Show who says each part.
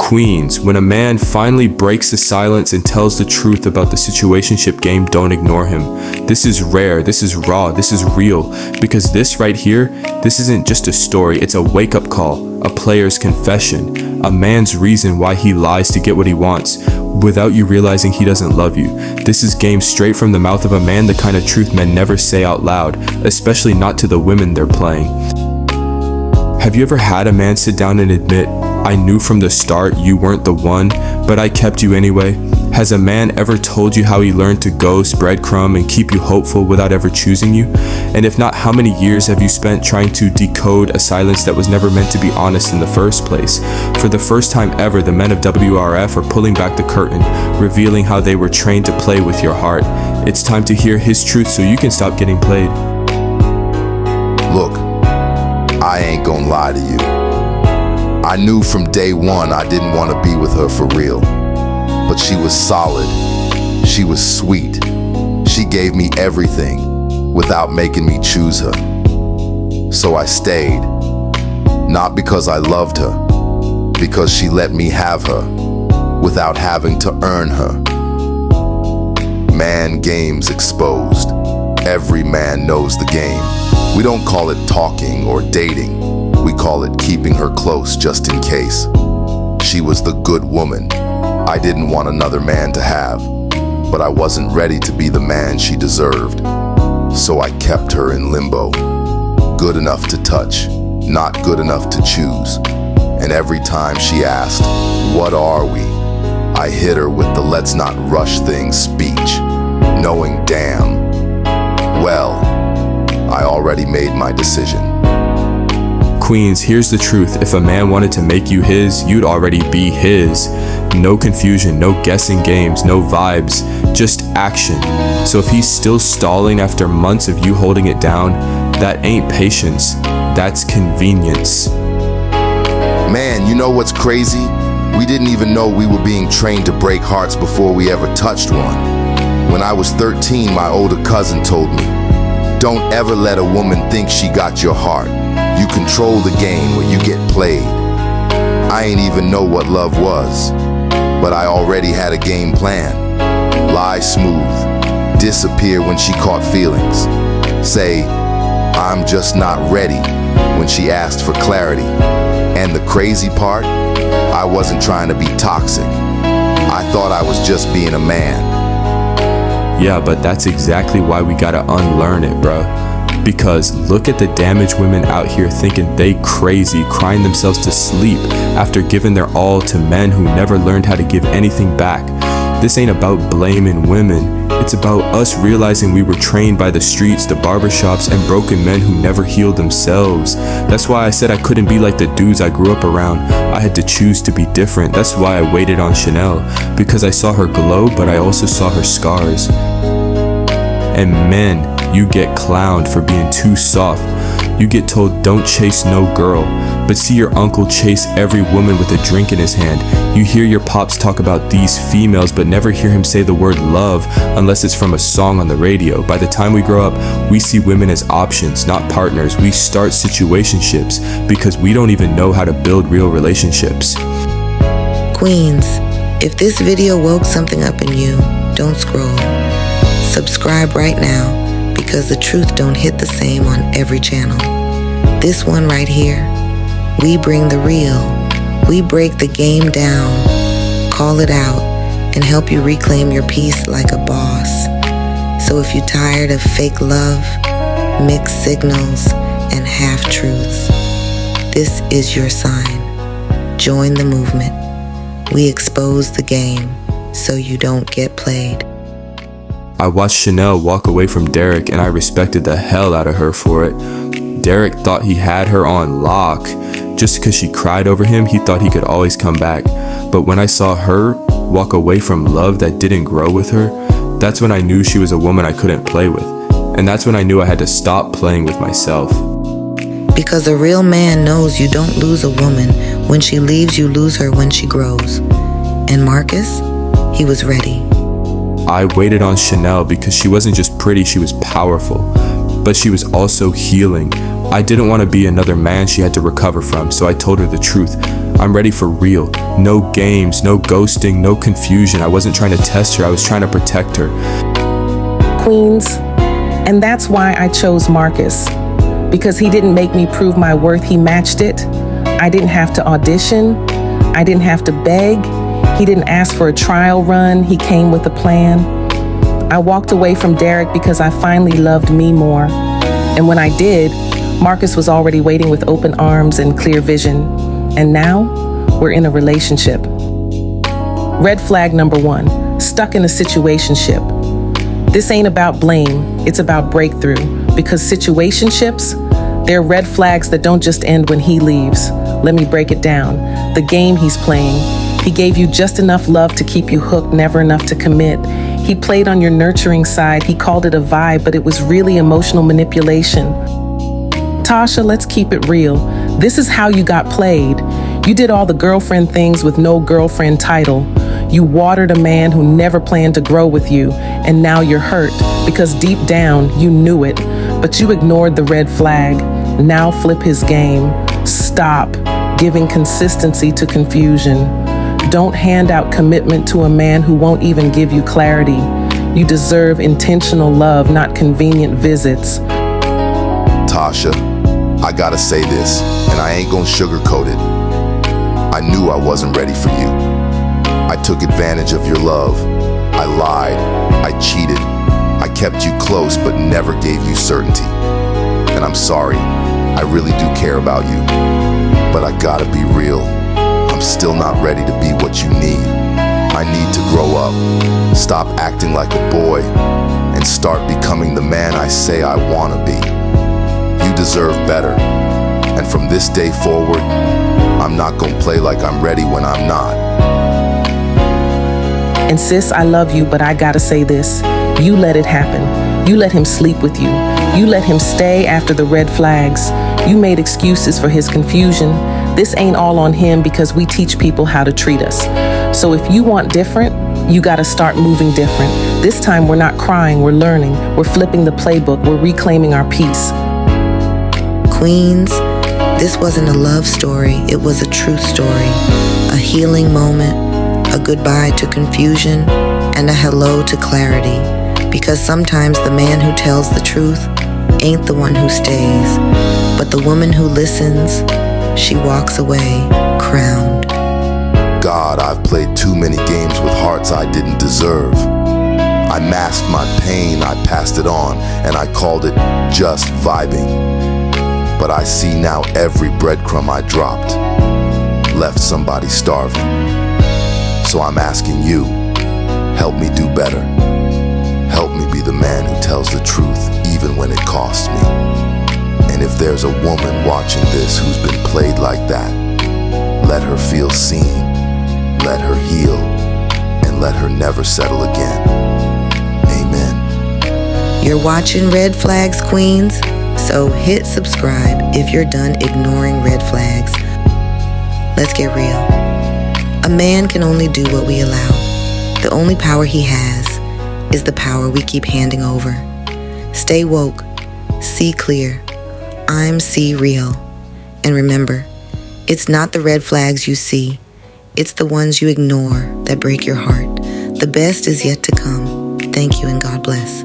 Speaker 1: Queens, when a man finally breaks the silence and tells the truth about the situationship game, don't ignore him. This is rare, this is raw, this is real, because this right here, this isn't just a story, it's a wake-up call, a player's confession, a man's reason why he lies to get what he wants, without you realizing he doesn't love you. This is game straight from the mouth of a man, the kind of truth men never say out loud, especially not to the women they're playing. Have you ever had a man sit down and admit, I knew from the start you weren't the one, but I kept you anyway? Has a man ever told you how he learned to ghost, breadcrumb, and keep you hopeful without ever choosing you? And if not, how many years have you spent trying to decode a silence that was never meant to be honest in the first place? For the first time ever, the men of WRF are pulling back the curtain, revealing how they were trained to play with your heart. It's time to hear his truth so you can stop getting played.
Speaker 2: Look, I ain't gonna lie to you. I knew from day one I didn't want to be with her for real. But she was solid. She was sweet. She gave me everything without making me choose her. So I stayed. Not because I loved her, because she let me have her without having to earn her. Man games exposed. Every man knows the game. We don't call it talking or dating. We call it keeping her close just in case. She was the good woman I didn't want another man to have, but I wasn't ready to be the man she deserved. So I kept her in limbo. Good enough to touch, not good enough to choose. And every time she asked, what are we? I hit her with the let's not rush things speech, knowing damn well I already made my decision.
Speaker 1: Queens, here's the truth. If a man wanted to make you his, you'd already be his. No confusion, no guessing games, no vibes, just action. So if he's still stalling after months of you holding it down, that ain't patience, that's convenience.
Speaker 2: Man, you know what's crazy? We didn't even know we were being trained to break hearts before we ever touched one. When I was 13, my older cousin told me, don't ever let a woman think she got your heart. You control the game or you get played. I ain't even know what love was, but I already had a game plan. Lie smooth, disappear when she caught feelings. Say, I'm just not ready when she asked for clarity. And the crazy part, I wasn't trying to be toxic. I thought I was just being a man.
Speaker 1: Yeah, but that's exactly why we gotta unlearn it, bro. Because look at the damaged women out here thinking they crazy, crying themselves to sleep after giving their all to men who never learned how to give anything back. This ain't about blaming women. It's about us realizing we were trained by the streets, the barbershops, and broken men who never healed themselves. That's why I said I couldn't be like the dudes I grew up around. I had to choose to be different. That's why I waited on Chanel, because I saw her glow, but I also saw her scars. And men, you get clowned for being too soft. You get told don't chase no girl, but see your uncle chase every woman with a drink in his hand. You hear your pops talk about these females, but never hear him say the word love unless it's from a song on the radio. By the time we grow up, we see women as options, not partners. We start situationships because we don't even know how to build real relationships.
Speaker 3: Queens, if this video woke something up in you, don't scroll. Subscribe right now, because the truth don't hit the same on every channel. This one right here, we bring the real. We break the game down, call it out, and help you reclaim your peace like a boss. So if you're tired of fake love, mixed signals, and half-truths, this is your sign. Join the movement. We expose the game so you don't get played.
Speaker 1: I watched Chanel walk away from Derek and I respected the hell out of her for it. Derek thought he had her on lock. Just because she cried over him, he thought he could always come back. But when I saw her walk away from love that didn't grow with her, that's when I knew she was a woman I couldn't play with. And that's when I knew I had to stop playing with myself.
Speaker 3: Because a real man knows you don't lose a woman. When she leaves, you lose her when she grows. And Marcus, he was ready.
Speaker 1: I waited on Chanel because she wasn't just pretty, she was powerful. But she was also healing. I didn't want to be another man she had to recover from, so I told her the truth. I'm ready for real. No games, no ghosting, no confusion. I wasn't trying to test her, I was trying to protect her.
Speaker 4: Queens, and that's why I chose Marcus. Because he didn't make me prove my worth, he matched it. I didn't have to audition. I didn't have to beg. He didn't ask for a trial run. He came with a plan. I walked away from Derek because I finally loved me more. And when I did, Marcus was already waiting with open arms and clear vision. And now, we're in a relationship. Red flag number 1, stuck in a situationship. This ain't about blame, it's about breakthrough. Because situationships, they're red flags that don't just end when he leaves. Let me break it down. The game he's playing. He gave you just enough love to keep you hooked, never enough to commit. He played on your nurturing side. He called it a vibe, but it was really emotional manipulation. Tasha, let's keep it real. This is how you got played. You did all the girlfriend things with no girlfriend title. You watered a man who never planned to grow with you, and now you're hurt because deep down you knew it, but you ignored the red flag. Now flip his game. Stop giving consistency to confusion. Don't hand out commitment to a man who won't even give you clarity. You deserve intentional love, not convenient visits.
Speaker 2: Tasha, I gotta say this, and I ain't gonna sugarcoat it. I knew I wasn't ready for you. I took advantage of your love. I lied. I cheated. I kept you close but never gave you certainty. And I'm sorry. I really do care about you. But I gotta be real. I'm still not ready to be what you need. I need to grow up, stop acting like a boy, and start becoming the man I say I wanna be. You deserve better. And from this day forward, I'm not gonna play like I'm ready when I'm not.
Speaker 4: And sis, I love you, but I gotta say this. You let it happen. You let him sleep with you. You let him stay after the red flags. You made excuses for his confusion. This ain't all on him because we teach people how to treat us. So if you want different, you gotta start moving different. This time we're not crying, we're learning. We're flipping the playbook, we're reclaiming our peace.
Speaker 3: Queens, this wasn't a love story, it was a truth story. A healing moment, a goodbye to confusion, and a hello to clarity. Because sometimes the man who tells the truth ain't the one who stays, but the woman who listens, she walks away crowned.
Speaker 2: God, I've played too many games with hearts I didn't deserve. I masked my pain, I passed it on, and I called it just vibing. But I see now every breadcrumb I dropped left somebody starving. So I'm asking you, help me do better. Help me be the man who tells the truth even when it costs me. And if there's a woman watching this who's been played like that, let her feel seen, let her heal, and let her never settle again. Amen.
Speaker 3: You're watching Red Flags, Queens, so hit subscribe if you're done ignoring red flags. Let's get real. A man can only do what we allow. The only power he has is the power we keep handing over. Stay woke, see clear, I'm see real. And remember, it's not the red flags you see, it's the ones you ignore that break your heart. The best is yet to come. Thank you and God bless.